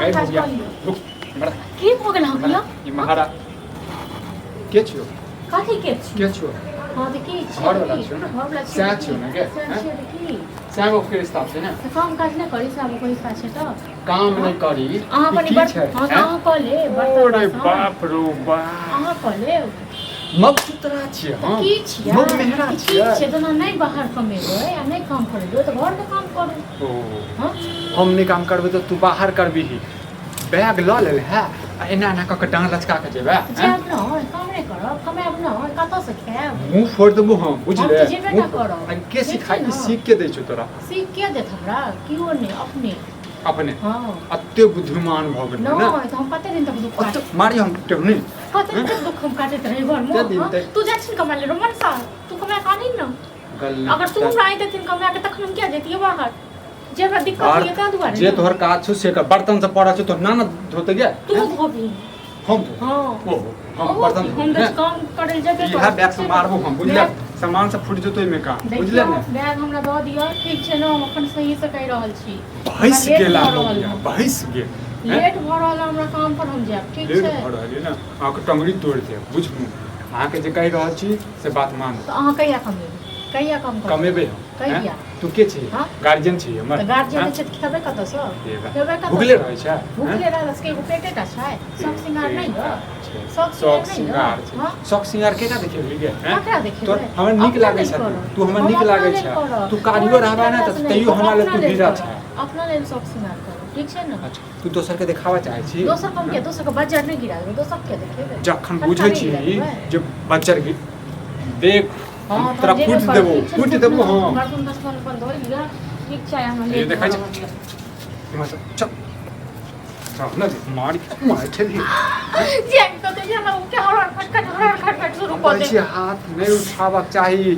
काम काज कर लियो रुक हमरा की भ गेल हकिया ई महारा के छियो कथी के के छियो हां त की छी घर वाला छियो ना घर वाला छी सैह छियो ना के सैह की सैह के रिश्ता छै ना त काम काज न करी सब कोई हिस्सा छै त काम नहीं करी अहाँ पनि की छै हां अहाँ कले ओरे बाप रो बाप अहाँ कले मगसुतरा छियै हां की छियै मग मेहरा छियै की छै त नहीं बाहर कमेबै आ नहीं काम करबै त घर के काम करू ओ हां हम नहीं काम करबै तो तू बाहर करबी ही बैग ल ले है एना एना क डांग लचका के जेबे जाब न काम नहीं करब कमाब न कत से खाएब मुंह फोड़ देबो हम बुझले हम जेबे ना करब के सिखाई सीख के दै छौ तोरा सीख के देत हमरा कियो नहीं अपने हां अत्ते बुद्धिमान भ गेल न ना त हम कते दिन तक दुख काटे मारी हम टेहनी कते दिन तक दुख हम काटे रहे घर में तू जा छिन कमा ले रोमन सा तू कमा कानी न अगर तू हमरा आइते दिन कमा के तखन हम क्या जेतिए बाहर जे हमरा दिक्कत ये का दुआरे जे तोहर काज छ से बर्तन से पड़ा छ तो नाना धोते गया तू धोबी हम हां ओ हम बर्तन हम दस काम करे जबे इहा बैग से मारबो हम बुझले सामान सब फुट जतो में का बुझले ने बैग हमरा द दियो ठीक छै न हम अपन सही से कह रहल छी भैंस गेला भैंस गेल लेट भ रहल हमरा काम पर हम जाब ठीक छै लेट भ रहल है ना आहा के टंगड़ी तोड़ दे बुझबू आहा के जे कह रहल छी से बात मान तो आहा कहिया कमेबै कहिया कम कर कमेबै कहिया तू के छी गार्जियन छी हमर त गार्जियन छै त खेबै कत से खेबै कत भूखले रहै छै भूखले रहै के एगो पेटेटा छै सब सिंगार नहीं ग शौक सिंगार छै शौक सिंगार केटा देखेबी गे ककरा देखेबै तो हमरा नीक लागै छै तू हमरा नीक लागै छै तू कारियो रहबा ना त तैयो हमरा ले तू हीरा छै अपना लेल शौक सिंगार कर ठीक छै न अच्छा तू दोसर के देखावा चाहै छी दोसर कम के दोसर के बजार नहीं गिरा दे दोसर के देखेबै जखन बुझै छी जे बजार देख तोरा फूट देबो हां बर्तन दसपन अपन धोइ लिया ठीक छै हम ले देखै छै चल ना मार छली जे तो जे हम के हर खटखट शुरू कर दे छी हाथ नहीं उठाबक चाही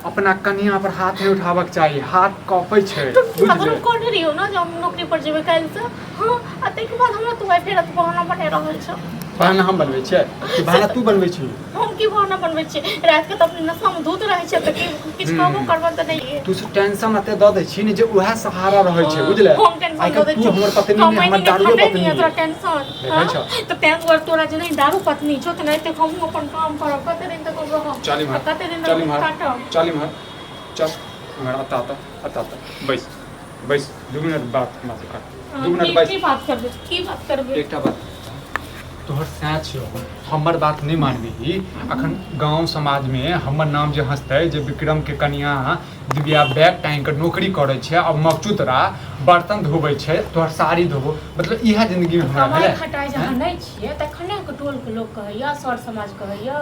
अपना कन्या पर हाथ नहीं उठाबक चाही हाथ कपै छै बुझले कोन रहियो ना जब नौकरी पर जेबै काल से हां आ तै के बाद हमरा तू फेर तू बहाना बने रहल छ बहाना हम बनबै छियै कि बहाना तू बनबै छी हम की बहाना बनबै छी रात के त अपने नशा में धूत रहै छै त किछ कामो करबा त नहीं तू टेंशन अते द दै छी ने जे उहे सहारा रहै छै बुझले हम टेंशन द दै छी तू हमर पत्नी नहीं हमर दारू पत्नी नहीं तोरा टेंशन त तें दुआर तोरा जे नहीं दारू पत्नी छौ त नहीं त हम अपन काम करब कते दिन तक रहब चली मार कते दिन तक काटब चली मार चल हमरा आता बैस 2 मिनट बात हमरा से कर 2 मिनट बैस की बात करबे एकटा बात तोहर सैच हो हमर बात नहीं मानबी अखन गांव समाज में हमर नाम जे हंसते जे विक्रम के कन्या दिव्या बैग टांग के नौकरी करे छै और मकचुतरा बर्तन धोबै छै तोहर साड़ी धोबो मतलब इहा जिंदगी में हमरा कमाई खटाई जहां नहीं छिए तखने के टोल के लोग कहैया सर समाज कहैया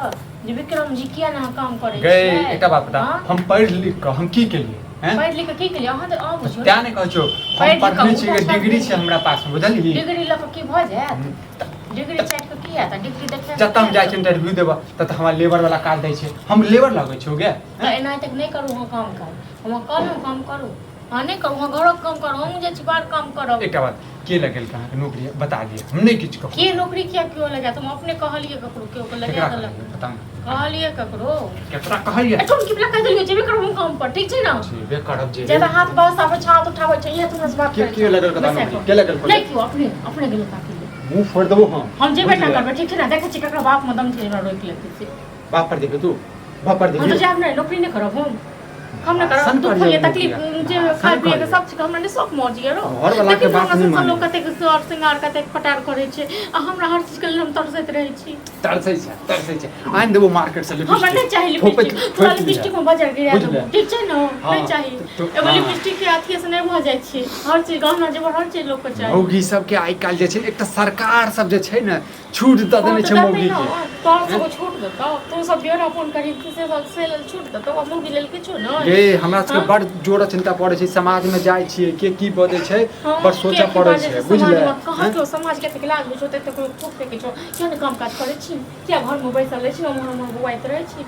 जे विक्रम जी किया ना काम करे छै गए एकटा बात बता हम पढ़ लिख के हम की केलिए पढ़ लिख के की केलिए अहाँ त आ बुझो क्या नहीं कहै छौ हम पढ़ने छी डिग्री छै हमरा पास में बुझलिही डिग्री ल के की भ जायत डिग्री चेक के की है त डिग्री देखे जत हम जाय छी इंटरव्यू देबा त हमरा लेबर वाला कार्ड दै छै हम लेबर लगै छौ गे त एना तक नहीं करू हम काम कर हम करू काम करू हां नहीं करू हम घरक काम करू हम जे छी बाहर काम करब एकटा बात के लगेल कहां के नौकरी बता दिए हम नहीं किछ कहू के नौकरी किया क्यों लगा तुम अपने कहलिए ककरो क्यों को लगा देलक बता कहलिए ककरो केतरा कहलिए तुम की कह देलिए जेबे करू हम काम पर ठीक छै ना जेबे करब जे ज्यादा हाथ बस आबै छात उठाबै छै ये तुम से बात के लगल कदा नौकरी के लगल नहीं क्यों अपने गेलो ताकि मुंह फोड़ देबो हम जेबे ना करबे ठीक छै ना देखे छी ककरा बाप मदम छै हमरा रोक लेते से बाप पर देखे तू बाप पर देखे हम तो जाब नहीं नौकरी नहीं करब हम ना करब दुख होइए तकलीफ जे खाय पिए के सब चीज हमरा ने शौक मौज ये रो घर वाला के बात नहीं माने लोग कते सर सिंगार कते पटार करे छै आ हमरा हर चीज के लिए हम तरसैत रहै छी तरसै छै आइन देबो मार्केट से लिपस्टिक हमरा नहीं चाहिए लिपस्टिक थोड़ा लिपस्टिक में बाजार गिरा दो ठीक छै ना नहीं चाहिए एगो लिपस्टिक के अथी से नहीं भ जाय छै हर चीज गहना जेवर हर चीज लोग के चाहिए मौगी सब के आइ काल जे छै एकटा सरकार सब जे छै ने छूट द देने छै मौगी के तोर सब छूट देता तू सब बियाह फोन करी से सेल छूट देता मौगी लेल किछो न गे हमरा सबके बड़ जोर चिंता पड़े छै समाज में जाय छियै के की बदै छै बड़ सोचा पड़े छै बुझले कहां के समाज के तक लाग बुझो त कोई खूब के किछो केन काम काज करे छी क्या घर में बैसल रहे छी हम बुआइत रहे छी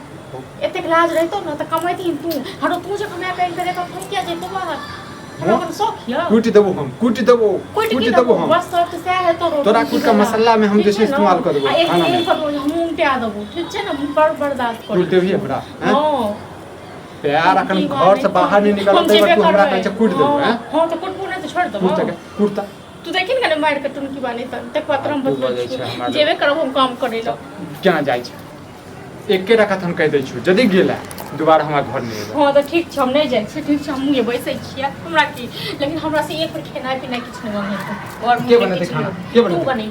एते लाज रहतो न त कमाइती तू हरो तू जे कमाय कर करे त हम क्या जेतो बाहर हमरा शौक है कुटी देबो हम बस तो से है तोरा कुट का मसाला में हम जैसे इस्तेमाल कर देबो खाना में हम उल्टा देबो ठीक छै ना बर्दाश्त कर कुट देबी हमरा हां प्यार अखन घर से बाहर नहीं निकलत तब तू हमरा कहै छै कुट देबो हैं हां तो कुटबो नहीं तो छोड़ देबो कुटता तू देखी ना मार के तुम की बानी त ते पत्र हम तू बजे बदल छै हमरा जेबे करब हम काम करे ला क्या जाइ छै एके रखत हम कह दै छु यदि गेला दोबारा हमरा घर नहीं एबै हां त ठीक छ हम नहीं जाय छी ठीक छ हम ये बैसै छियै हमरा की लेकिन हमरा से एक बेर खेनाइ पिनाइ किछ नहीं बने और के बनेते खाना के तू बनेते बने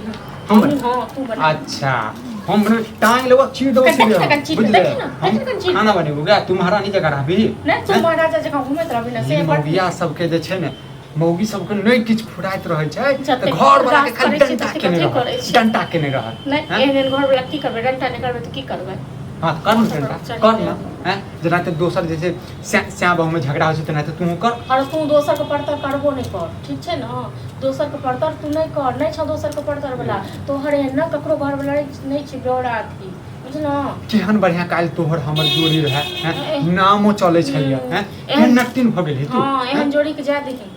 हम बने हां तू बने अच्छा हम बने टांग लेबो चीट दो से बुझले देखी खाना बनेबो गा तू महारानी जगह रहबी नहीं तू महाराजा जगह घुमैत रहबी ना से मौगिया सबके जे छै ने मौगी सबके नहीं किछ फुराइत रहै छै जते त घर वाला के खाली करै छी डंटा तते केने करै रह छी। डंटा केने रह नहीं एहन घर वाला की करबे डंटा नहीं करबे तो की करबे हां कर न डंटा कर न हैं जना ते दोसर जैसे श्याम बहु में झगड़ा हो छै तना तू कर और तू दोसर के पड़तर करबो नहीं कर ठीक छै ना दोसर के पड़तर तू नहीं कर नहीं छ दोसर के पड़तर वाला तोहर एहन ना ककरो घर वाला नहीं छी बेड़ा थी बुझना केहन बढ़िया काल तोहर हमर जोड़ी रहे हैं नामो चले छै हैं एहन नटिन भ गेली तू हां एहन जोड़ी के जा देखी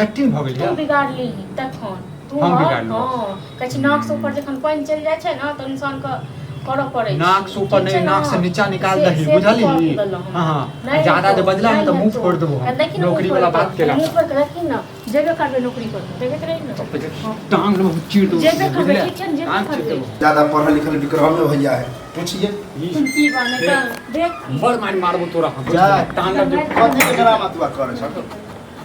नटिन भ गेली तू बिगाड़ ली तखन तू हम बिगाड़ ली। हां कछ नाक से ऊपर जखन पानी चल जाय छै ना तो इंसान का करऽ पड़े नाक से ऊपर नहीं नाक से नीचा निकाल दही बुझली हां हां ज्यादा जे बजला न त मुंह फोड़ देबो नौकरी वाला बात केला मुंह पर रखी ना जेबे करबे नौकरी कर देखत रही ना टांग में चीर दो जेबे करबे ठीक छै जेबे करबे ज्यादा पढ़ल लिखल विक्रम में भैया है पूछिए तुम की बाने का देख बड़ मार मारबो तोरा हम जा टांग में कथी के ड्रामा तू करे छ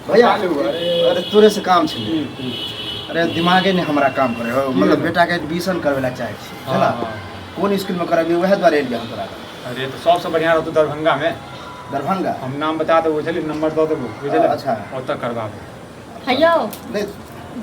भैया अरे तोरे से काम छै अरे दिमागे ने हमरा काम करे हो मतलब बेटा के एडमिशन करवेला चाहे छी हैना कौन स्कूल में कराबी वह द्वारे एलिया हम तोरा अरे तो सबसे बढ़िया रहतो दरभंगा में दरभंगा हम नाम बता देबो बुझली नंबर दे देबो बुझले अच्छा ओतऽ करबाबो हैयो नहीं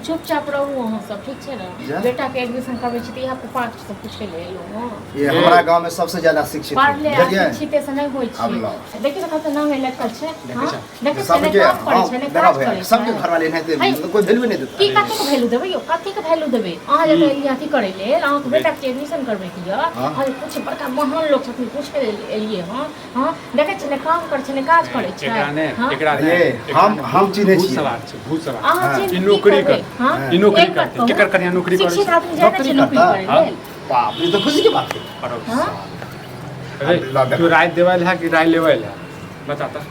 चुपचाप रहू वहाँ सब ठीक छै जा। ना बेटा के एडमिशन करबै छी त यहाँ पे 5 से पूछे ले लो हां ये हमारा गांव में सबसे ज्यादा शिक्षित पढ़ ले है बुझलिए शिक्षित से नहीं होय अब छी लो। देखिए कत नाम इलेक्ट छै हां देखिए सबके काम करे छै ने देखा काज भैया करे सबके घर वाले नहीं है। देते कोई वैल्यू नहीं देता की कते के वैल्यू देबै यो कते के वैल्यू देबै अहाँ जे एलिया अथी करे ले अहाँ के बेटा के एडमिशन करबै की य हाँ। अरे कुछ बड़का महान लोग छथिन पूछे एलिए हां हां देखै छै ने काम करे छै ने काज करे छै एकरा ने हाँ। एकरा ये हम चिन्है भूत छी सवार छै भूत सवार अहाँ हाँ। चिन्ह ई की नौकरी करबै? कर हाँ? ई नौकरी एक बात करते कहू, केकर कन्या नौकरी करे शिक्षित छै आदमी जाने छै नौकरी करे हाँ। लेल बाप रे तो खुशी की बात है अरे हाँ? अरे तू राय देवल है कि राय लेवल है बता त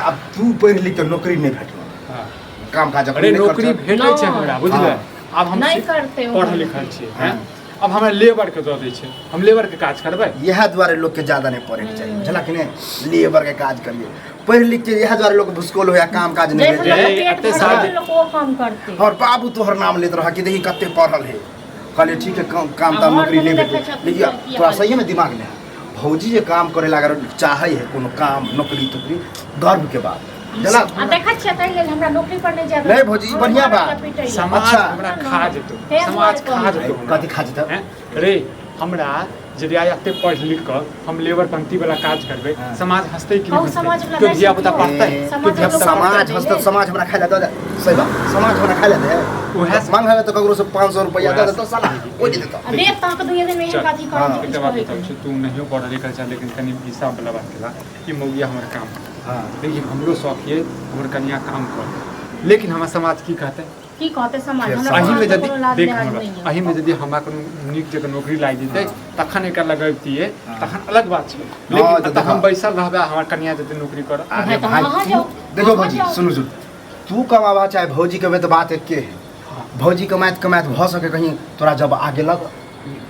अब तू पढ़ लिख के नौकरी नहीं भेटलो हां काम काज अरे नौकरी भेटै छै ना। हमरा बुझले हाँ। अब हम नहीं करते हो पढ़ल लिखल छियै हैं हाँ। अब हमरा लेबर के दऽ दै छै हम लेबर के काज करबै यह द्वारे लोग के ज्यादा नहीं पढ़े के चाहिए बुझला कि नहीं लेबर के काज करिए पढ़ लिख के यह द्वारे लोग भुसकोल हो या काम काज नहीं जैसे भेटे लोग पेट अते भरल सारे- लोग वो काम करते और बाबू तोहर नाम लेत रहा कि देखी कते पढ़ल है कहलिए ठीक है काम अब ताम हर नौकरी नहीं जगह भेटे देखै छथिन लेकिन कि थोड़ा अपन- सही में दिमाग ले भौजी जे काम करे ला अगर चाहे है कोनो काम नौकरी तोकरी गर्व के बात जला आ देखै छियै तै लेल हमरा नौकरी पर नहीं जाबे नहीं भौजी, बढ़िया बात। समाज अच्छा। हमरा खा जेतौ हे समाज हमारे खा जेतौ हमरा। कथी खा जेतौ हैं? रे हमरा यदि आइ एते पढ़ लिख कर हम लेबर पंक्ति वाला काज करबै हाँ। समाज हंसतै कि हौ, नहीं समाज हंसतै वाला तो नहीं धिया पुता हंसतै। पढ़तै समाज तो धिया वाला पुता समाज पढ़तै हंसते ले। समाज हमरा खाइ ला दे सही बात समाज हमरा खाइ ला दे उहे से- मांग है तो ककरो से 500 रुपया दे दे तो साला कोई नहीं देता अबे तक दुनिया में चल। एहन कथी हाँ। कर एकटा बात बताउ छै तू नहियो पढ़ल लिखल छै लेकिन कनि हिसाब वाला बात केला कि मौगिया हमर काम हां देखिए हमरो शौक ये हमर कन्या काम कर लेकिन हमार समाज की कहते की कहते समाज फिर हमरा अही में समाज यदि कोनो लाज देख लिहाज हमरा नहीं है। अही में यदि हमरा कोनो नीक जगह नौकरी लागि जेतै हाँ। तखन एकर लगैतियै हाँ। तखन अलग बात छै हाँ, लेकिन तो एतऽ हम देखा। बैसल रहबै हमर कन्या जते नौकरी करत अरे तो भाई वहाँ तू- जाओ, देखो वहाँ भौजी जाओ। सुनो तू कमावा चाहे भौजी कमे तो बात एक के है भौजी कमाइत कमाइत भ सके कहीं तोरा जब आगे लग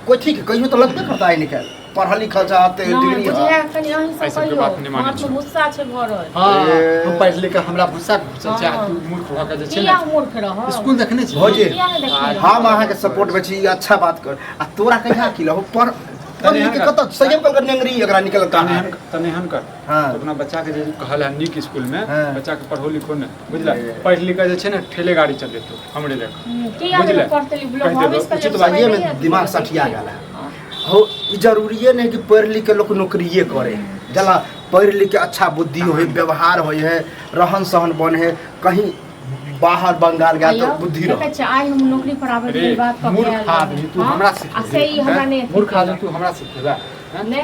कोई ठीक है कहियो तो लगबे करता है निकल पढ़ल लिखल चाहते नहीं, डिग्री बुझे है कनी अहीं ऐसे सब के कहियो बात नहीं मानै हाथ छी। में गुस्सा छै भरल हाँ ए- हम पढ़ि लिख के हमरा भुस्सा घुसल छै आ हाँ। तू मूर्ख भऽ के जे छै किया ने मूर्ख रह स्कूल देखने छी भौजी किया नहीं देखले हम अहाँ के सपोर्ट में छी अच्छा बात कर आ तोरा कहिया की लहो पढ़ पढ़ लिख के कत सही कल कर नेंगरी एकरा निकल का है तनेहन कर हाँ। तो अपना बच्चा के जे कहल है नीक स्कूल में हाँ। बच्चा के पढ़ो लिखो ने बुझला पढ़ लिख के जे छै ने ठेले गाड़ी चलेतो हमरे लेक किया बुझले? नहीं पढ़ते ली ब्लॉग कहि देबो, भविष्य उचित के बात ये समय में नहीं है, दिमाग देखिए। सठिया गेल है हो ई जरूरी नहीं कि पढ़ लिख के लोग नौकरिए करे जला पढ़ लिख के अच्छा बुद्धि हो व्यवहार हो है रहन सहन बन है कहीं बाहर बंगाल गया तो आइयो, बुद्धि देखै रहो छै, आइ हम नौकरी पर आबै अरे के बात कह मूर्ख आदमी तू हमरा आ से ई हमरा नहीं सिखेबे मूर्ख आदमी तू हमरा सिखेबे ने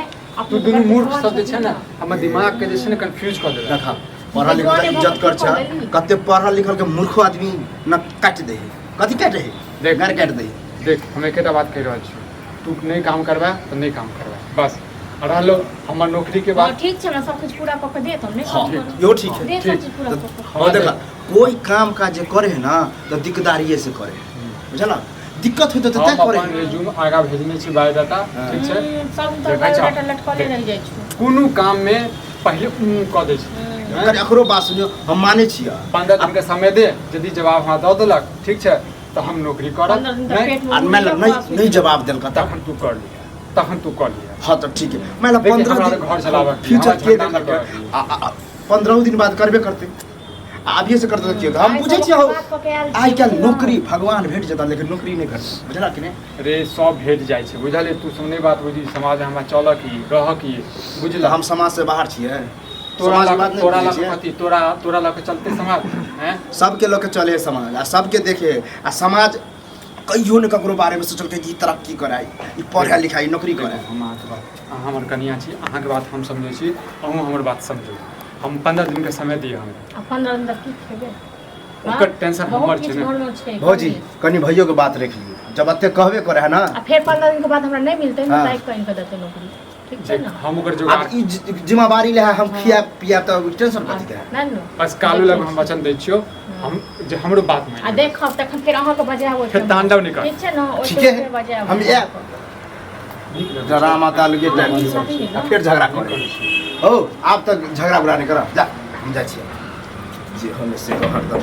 तू दुनू मूर्ख सब जे छै ने हमर दिमाग के जे छै ने कंफ्यूज कर देलक देखा पढ़ल लिखल के इज्जत कर छ कते पढ़ल लिखल के मूर्ख आदमी न काट दे है कथी काटे है देख। घर काट दे देख हम एकेटा बात कहि रहल छी तू नहीं काम करबा तो नहीं काम करबा बस और रहलो हमर नौकरी के हां बाद ठीक छै ना सब कुछ पूरा क के देत हम नहीं हाँ, काम करू। यो ठीक है दे सब ठीक। चीज पूरा क के और देखा कोई काम काज जे करे है ना तो दिकदारिये से करे है बुझल दिक्कत होते तो हम तय करे अपन रिज्यूम आगा भेजने छी बायोडाटा ठीक छै सब तो देखै छौ। बायोडाटा लटकले रह जाइ छै। कोनो काम में पहले कऽ दै छी कनी एकरो बात सुनियो हम माने छियै 15 दिन के समय दे, यदि जवाब हाँ दऽ देलक ठीक छै तऽ हम नौकरी करब, 15 दिन तक नहीं पेट में आ मैं नहीं जवाब देलक तब तखन तू कर लिया, तखन तू कर लिया। हाँ तो ठीक है मैं देखिए, 15 हमरा दिन घर चलाबऽ के, फ्यूचर हमरा के झंडा देलक लटकाबऽ के। 15 दिन बाद करबे करते अभिये से करते तो हम आइ बुझे सब छियै हो बात कऽ के आयल आइ छी काल्हि ना। नौकरी भगवान भेट जेता लेकिन नौकरी नहीं भेट बुझला कि नहीं रे सब भेट जाइ छै बुझलिए, तू सुनने बात बुझी समाज हमरा चलऽ की रह की तो बुझला। हम समाज से बाहर छियै तोरा समाज लग बात नहीं तोरा बुझै लग छियै। कथी तोरा लग चलते समाज हैं। सबके लोग के चले है समाज आ सबके देखे आ समाज कहियो ने ककरो बारे में सोचल के ई तरक्की कराई ई पढ़ा लिखाई नौकरी कराई हम अहाँके बात अहाँ हमर कनिया छी, अहाँके बात हम समझै छी, अहूँ हमर बात समझू। हम 15 दिन के समय दिए हमरा, आ 15 दिन तक की खेबै? ओकर टेंशन हमर बहुत छै किछु ने। घरमे छै। भौजी कनी भैयो के बात रख लियो जब अत्ते कहबे करे है ना आ फेर 15 दिन के बाद हमरा नहीं मिलतै हाँ। ना ताकि कहीं के देतै नौकरी, ठीक छै जे ना। हम ओकर जोगाड़ अब ई जिम्मेवारी ले हम हाँ। खिया पिया तो टेंशन कथी के नहीं नो बस कालू लग हम वचन दै छियो, हम जे हमरो बात आ मानि देखब तखन फेर अहाँके बजायब ओहि फेर तांडव नहीं कर। ठीक छै ना ओहि ठीक है पे बजायब हम ये जरा माता लगे टाइम फिर झगड़ा करे हो आप तक झगड़ा बुरा नहीं करा जा हम जा छियै जे हम से हरदम